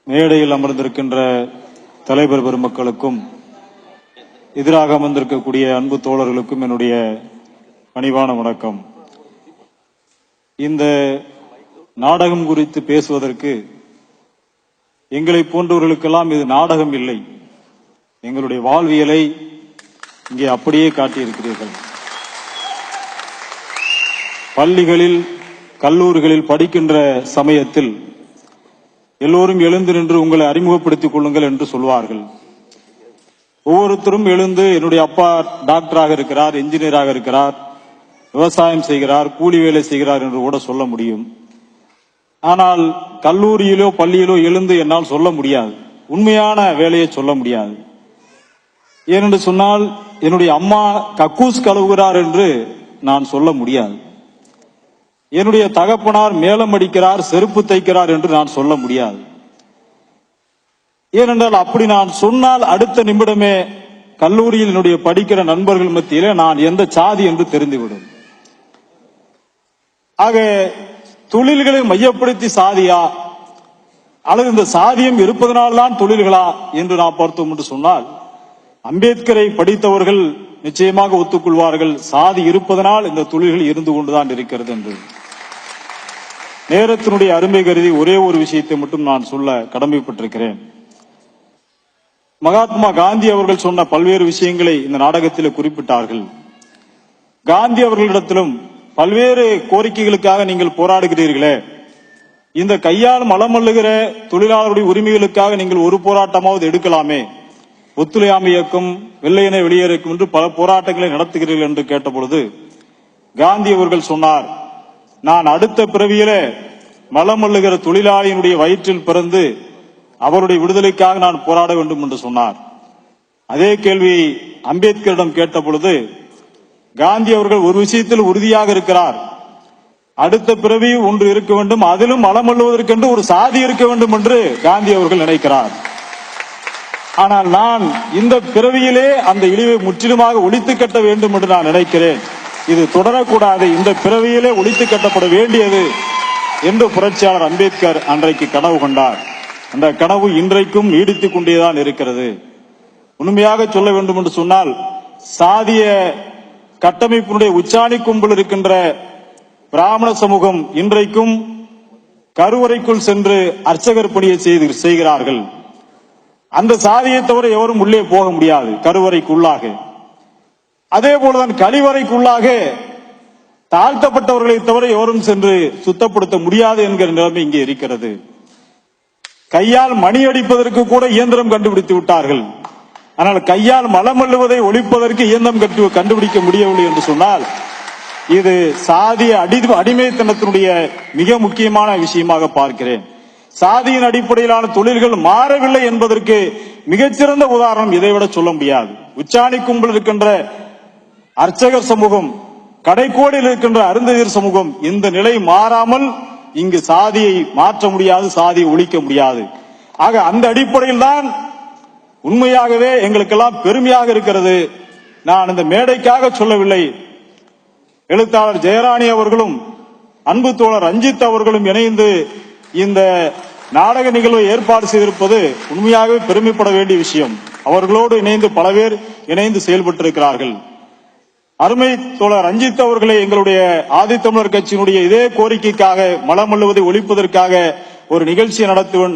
மேடையில் அமர்ந்திருக்கின்ற தலைவர் பெருமக்களுக்கும் எதிராக அமர்ந்திருக்கக்கூடிய அன்பு தோழர்களுக்கும் என்னுடைய பணிவான வணக்கம். இந்த நாடகம் குறித்து பேசுவதற்கு எங்களை போன்றவர்களுக்கெல்லாம் இது நாடகம் இல்லை, எங்களுடைய வாழ்வியலை இங்கே அப்படியே காட்டியிருக்கிறீர்கள். பள்ளிகளில் கல்லூரிகளில் படிக்கின்ற சமயத்தில் எல்லோரும் எழுந்து நின்று உங்களை அறிமுகப்படுத்திக் கொள்ளுங்கள் என்று சொல்வார்கள். ஒவ்வொருத்தரும் எழுந்து என்னுடைய அப்பா டாக்டராக இருக்கிறார், என்ஜினியராக இருக்கிறார், விவசாயம் செய்கிறார், கூலி வேலை செய்கிறார் என்று கூட சொல்ல முடியும். ஆனால் கல்லூரியிலோ பள்ளியிலோ எழுந்து என்னால் சொல்ல முடியாது, உண்மையான வேலையை சொல்ல முடியாது. ஏனென்று சொன்னால் என்னுடைய அம்மா கக்கூஸ் கழுவுகிறார் என்று நான் சொல்ல முடியாது. என்னுடைய தகப்பனார் மேளம் அடிக்கிறார், செருப்பு தைக்கிறார் என்று நான் சொல்ல முடியாது. ஏனென்றால் அப்படி நான் சொன்னால் அடுத்த நிமிடமே கல்லூரியில் என்னுடைய படிக்கிற நண்பர்கள் மத்தியிலே நான் எந்த சாதி என்று தெரிந்துவிடும். ஆக தொழில்களை மையப்படுத்தி சாதியா அல்லது இந்த சாதியம் இருப்பதனால்தான் தொழில்களா என்று நான் பார்த்தோம் என்று சொன்னால், அம்பேத்கரை படித்தவர்கள் நிச்சயமாக ஒத்துக்கொள்வார்கள், சாதி இருப்பதனால் இந்த தொழில்கள் இருந்து கொண்டுதான் இருக்கிறது என்று. நேரத்தினுடைய அருமை கருதி ஒரே ஒரு விஷயத்தை மட்டும் நான் சொல்ல கடமைப்பட்டிருக்கிறேன். மகாத்மா காந்தி அவர்கள் சொன்ன பல்வேறு விஷயங்களை இந்த நாடகத்தில் குறிப்பிட்டார்கள். காந்தி அவர்களிடத்திலும் பல்வேறு கோரிக்கைகளுக்காக நீங்கள் போராடுகிறீர்களே, இந்த கையால் மலமல்லுகிற தொழிலாளருடைய உரிமைகளுக்காக நீங்கள் ஒரு போராட்டமாவது எடுக்கலாமே, ஒத்துழையாமை இயக்கம், வெள்ளையனை வெளியேறும் என்று பல போராட்டங்களை நடத்துகிறீர்கள் என்று கேட்டபொழுது காந்தி அவர்கள் சொன்னார், நான் அடுத்த பிறவியிலே மலமல்லுகிற தொழிலாளியினுடைய வயிற்றில் பிறந்து அவருடைய விடுதலைக்காக நான் போராட வேண்டும் என்று சொன்னார். அதே கேள்வியை அம்பேத்கரிடம் கேட்ட பொழுது காந்தி அவர்கள் ஒரு விஷயத்தில் உறுதியாக இருக்கிறார், அடுத்த பிறவி ஒன்று இருக்க வேண்டும், அதிலும் மலமல்லுவதற்கென்று ஒரு சாதி இருக்க வேண்டும் என்று காந்தி அவர்கள் நினைக்கிறார். ஆனால் நான் இந்த பிறவியிலே அந்த இழிவை முற்றிலுமாக ஒழித்து கட்ட வேண்டும் என்று நான் நினைக்கிறேன். இது தொடரக்கூடாது, இந்த பிறவியிலே ஒழித்து கட்டப்பட வேண்டியது என்று புரட்சியாளர் அம்பேத்கர் அன்றைக்கு கனவு கொண்டார். அந்த கனவு இன்றைக்கும் நீடித்துக் கொண்டேதான் இருக்கிறது. உண்மையாக சொல்ல வேண்டும் என்று சொன்னால், சாதிய கட்டமைப்பினுடைய உச்சாணி கும்பல் இருக்கின்ற பிராமண சமூகம் இன்றைக்கும் கருவறைக்குள் சென்று அர்ச்சகர் பணியை செய்கிறார்கள். அந்த சாதியை தவிர எவரும் உள்ளே போக முடியாது கருவறைக்குள்ளாக. அதே போலதான் கழிவறைக்குள்ளாக தாழ்த்தப்பட்டவர்களை தவிர எவரும் சென்று சுத்தப்படுத்த முடியாது என்கிற நிலைமை இங்கே இருக்கிறது. கையால் மணி அடிப்பதற்கு கூட இயந்திரம் கண்டுபிடித்து விட்டார்கள். ஆனால் கையால் மலமல்லுவதை ஒழிப்பதற்கு இயந்திரம் கண்டுபிடிக்க முடியவில்லை என்று சொன்னால், இது சாதிய அடிமைத்தனத்தினுடைய மிக முக்கியமான விஷயமாக பார்க்கிறேன். சாதியின் அடிப்படையிலான தொழில்கள் மாறவில்லை என்பதற்கு மிகச்சிறந்த உதாரணம் இதைவிட சொல்ல முடியாது. உச்சாணி கும்பல் இருக்கின்ற அர்ச்சகர் சமூகம், கடைக்கோடியில் இருக்கின்ற அருந்ததியர் சமூகம், இந்த நிலை மாறாமல் இங்கு சாதியை மாற்ற முடியாது, சாதியை ஒழிக்க முடியாது. ஆக அந்த அடிப்படையில் தான் உண்மையாகவே எங்களுக்கெல்லாம் பெருமையாக இருக்கிறது. நான் இந்த மேடைக்காக சொல்லவில்லை, எழுத்தாளர் ஜெயராணி அவர்களும் அன்பு தோழர் ரஞ்சித் அவர்களும் இணைந்து இந்த நாடக நிகழ்வை ஏற்பாடு செய்திருப்பது உண்மையாகவே பெருமைப்பட வேண்டிய விஷயம். அவர்களோடு இணைந்து பல பேர் இணைந்து செயல்பட்டிருக்கிறார்கள். அருமை தோழர் ரஞ்சித் அவர்களை எங்களுடைய ஆதித்தமிழர் கட்சியினுடைய இதே கோரிக்கைக்காக, மலமல்லுவதை ஒழிப்பதற்காக ஒரு நிகழ்ச்சியை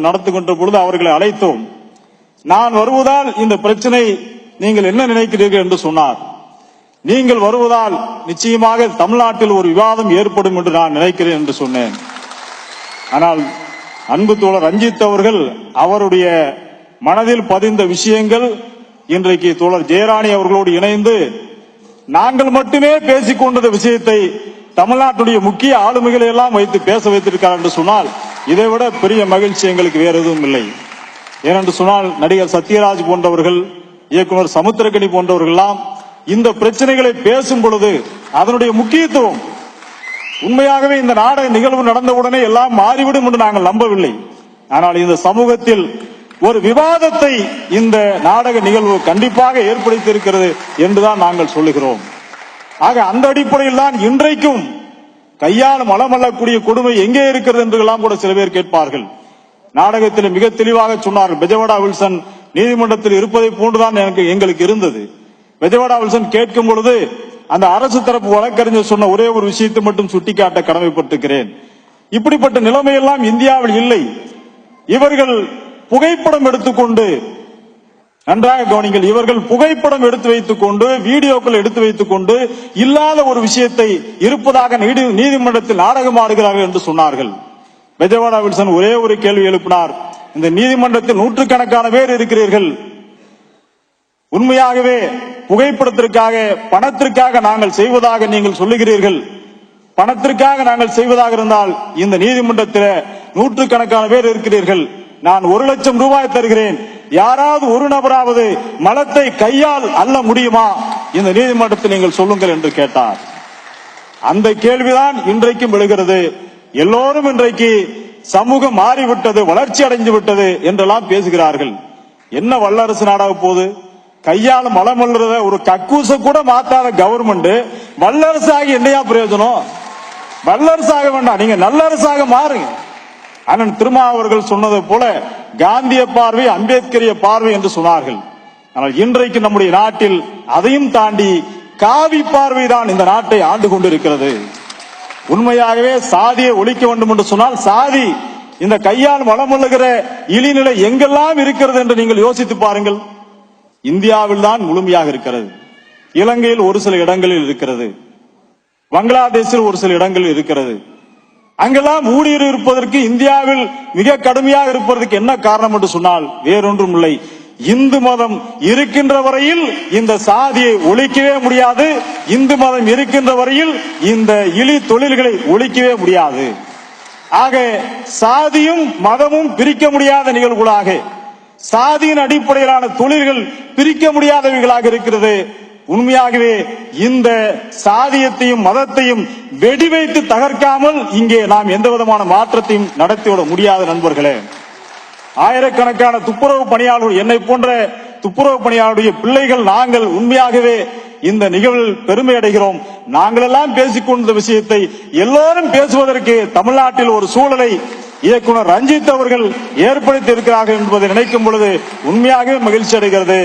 நடத்துகின்ற பொழுது அவர்களை அழைத்தோம். நான் வருவதால் இந்த பிரச்சனை நீங்கள் என்ன நினைக்கிறீர்கள் என்று சொன்னார். நீங்கள் வருவதால் நிச்சயமாக தமிழ்நாட்டில் ஒரு விவாதம் ஏற்படும் என்று நான் நினைக்கிறேன் என்று சொன்னேன். ஆனால் அன்பு தோழர் ரஞ்சித் அவர்கள் அவருடைய மனதில் பதிந்த விஷயங்கள் இன்றைக்கு தோழர் ஜெயராணி அவர்களோடு இணைந்து நாங்கள் மட்டுமே பேசிக் கொண்ட விஷயத்தை தமிழ்நாட்டுடைய முக்கிய ஆளுமைகளை எல்லாம் வைத்து பேச வைத்திருக்கிறார் என்று சொன்னால், இதைவிட பெரிய மகிழ்ச்சி எங்களுக்கு வேறு எதுவும் இல்லை. ஏனென்று சொன்னால், நடிகர் சத்யராஜ் போன்றவர்கள், இயக்குனர் சமுத்திரக்கனி போன்றவர்கள் எல்லாம் இந்த பிரச்சனைகளை பேசும் பொழுது அதனுடைய முக்கியத்துவம், உண்மையாகவே இந்த நாடக நிகழ்வு நடந்தவுடனே எல்லாம் மாறிவிடும் என்று நாங்கள் நம்பவில்லை. ஆனால் இந்த சமூகத்தில் ஒரு விவாதத்தை இந்த நாடக நிகழ்வு கண்டிப்பாக ஏற்படுத்தியிருக்கிறது என்றுதான் நாங்கள் சொல்லுகிறோம். ஆக அந்த அடிப்படையில் தான் இன்றைக்கும் கையால் மலமல்லக்கூடிய கொடுமை எங்கே இருக்கிறது என்று எல்லாம் கூட சில பேர் கேட்பார்கள். நாடகத்தில் மிக தெளிவாக சொன்னார். பெஜவாடா வில்சன் நீதிமன்றத்தில் இருப்பதை போன்றுதான் எங்களுக்கு இருந்தது. பெஜவாடா வில்சன் கேட்கும் பொழுது அந்த அரசு தரப்பு வழக்கறிஞர் சொன்ன ஒரே ஒரு விஷயத்தை மட்டும் சுட்டிக்காட்ட கடமைப்பட்டிருக்கிறேன். இப்படிப்பட்ட நிலைமையெல்லாம் இந்தியாவில் இல்லை. இவர்கள் புகைப்படம் எடுத்துக்கொண்டு, நன்றாக கவனிங்கள், இவர்கள் புகைப்படம் எடுத்து வைத்துக் கொண்டு, வீடியோக்கள் எடுத்து வைத்துக் கொண்டு இல்லாத ஒரு விஷயத்தை இருப்பதாக நீதிமன்றத்தில் நாடகம் ஆடுகிறார்கள் என்று சொன்னார்கள். பெஜவாடா வில்சன் ஒரே ஒரு கேள்வி எழுப்பினார். இந்த நீதிமன்றத்தில் நூற்றுக்கணக்கான பேர் இருக்கிறீர்கள், உண்மையாகவே புகைப்படத்திற்காக பணத்திற்காக நாங்கள் செய்வதாக நீங்கள் சொல்லுகிறீர்கள். பணத்திற்காக நாங்கள் செய்வதாக இருந்தால் இந்த நீதிமன்றத்தில் நூற்றுக்கணக்கான பேர் இருக்கிறீர்கள், நான் 1,00,000 ரூபாய் தருகிறேன், யாராவது ஒரு நபராவது மலத்தை கையால் அள்ள முடியுமா இந்த நீதிமன்றத்தில் நீங்கள் சொல்லுங்கள் என்று கேட்டார். அந்த கேள்விதான் இன்றைக்கும் எழுகிறது. எல்லோரும் இன்றைக்கு சமூகம் மாறிவிட்டது, வளர்ச்சி அடைந்து விட்டது என்றெல்லாம் பேசுகிறார்கள். என்ன வல்லரசு நாடாக போகுது? கையால் மலம் அள்ளுறத ஒரு கக்கூச கூட மாத்தாத கவர்மெண்ட் வல்லரசாக என்னையா பிரயோஜனம்? வல்லரசாக வேண்டாம், நீங்க நல்லரசாக மாறுங்க. அண்ணன் திருமாவர்கள் சொன்னது போல காந்திய பார்வை, அம்பேத்கரிய பார்வை என்று சொன்னார்கள். ஆனால் இன்றைக்கு நம்முடைய நாட்டில் அதையும் தாண்டி காவி பார்வைதான் இந்த நாட்டை ஆண்டு கொண்டிருக்கிறது. உண்மையாகவே சாதியை ஒழிக்க வேண்டும் என்று சொன்னால் சாதி இந்த கையால் வளமுள்ளுகிற இழிநிலை எங்கெல்லாம் இருக்கிறது என்று நீங்கள் யோசித்து பாருங்கள். இந்தியாவில் தான் முழுமையாக இருக்கிறது. இலங்கையில் ஒரு சில இடங்களில் இருக்கிறது, பங்களாதேஷில் ஒரு சில இடங்களில் இருக்கிறது. அங்கெல்லாம் ஊடுருவி இருப்பதற்கு இந்தியாவில் மிக கடுமையாக இருப்பதற்கு என்ன காரணம் என்று சொன்னால் வேறொன்றும் இல்லை. இந்து மதம் இருக்கின்ற வரையில் இந்த சாதியை ஒழிக்கவே முடியாது. இந்து மதம் இருக்கின்ற வரையில் இந்த இழி தொழில்களை ஒழிக்கவே முடியாது. ஆக சாதியும் மதமும் பிரிக்க முடியாத நிகழ்வுகளாக, சாதியின் அடிப்படையிலான தொழில்கள் பிரிக்க முடியாதவைகளாக இருக்கிறது. உண்மையாகவே இந்த சாதியத்தையும் மதத்தையும் வெடி வைத்து தகர்க்காமல் இங்கே நாம் எந்த விதமான மாற்றத்தையும் நடத்திவிட முடியாத நண்பர்களே. ஆயிரக்கணக்கான துப்புரவு பணியாளர்கள், என்னை போன்ற துப்புரவு பணியாளருடைய பிள்ளைகள் நாங்கள் உண்மையாகவே இந்த நிகழ்வில் பெருமை அடைகிறோம். நாங்கள் எல்லாம் பேசிக்கொண்ட விஷயத்தை எல்லோரும் பேசுவதற்கு தமிழ்நாட்டில் ஒரு சூழலை இயக்குனர் ரஞ்சித் அவர்கள் ஏற்படுத்தி இருக்கிறார்கள் என்பதை நினைக்கும் பொழுது உண்மையாகவே மகிழ்ச்சி அடைகிறது.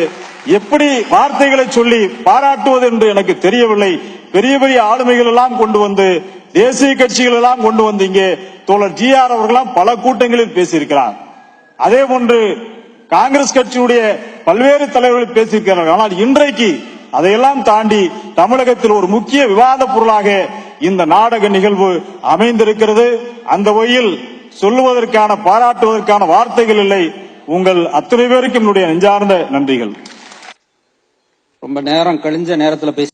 எப்படி வார்த்தைகளை சொல்லி பாராட்டுவது என்று எனக்கு தெரியவில்லை. பெரிய பெரிய ஆளுமைகள் எல்லாம் கொண்டு வந்து, தேசிய கட்சிகள் எல்லாம் கொண்டு வந்து இங்கே தோழர் GR அவர்களாம் பல கூட்டங்களில் பேசியிருக்கிறார். அதே போன்று காங்கிரஸ் கட்சியுடைய பல்வேறு தலைவர்கள் பேசியிருக்கிறார்கள். ஆனால் இன்றைக்கு அதையெல்லாம் தாண்டி தமிழகத்தில் ஒரு முக்கிய விவாத பொருளாக இந்த நாடக நிகழ்வு அமைந்திருக்கிறது. அந்த வகையில் சொல்லுவதற்கான, பாராட்டுவதற்கான வார்த்தைகள் இல்லை. உங்கள் அத்தனை பேருக்கு என்னுடைய நெஞ்சார்ந்த நன்றிகள். ரொம்ப நேரம் கழிஞ்ச நேரத்தில் பேசி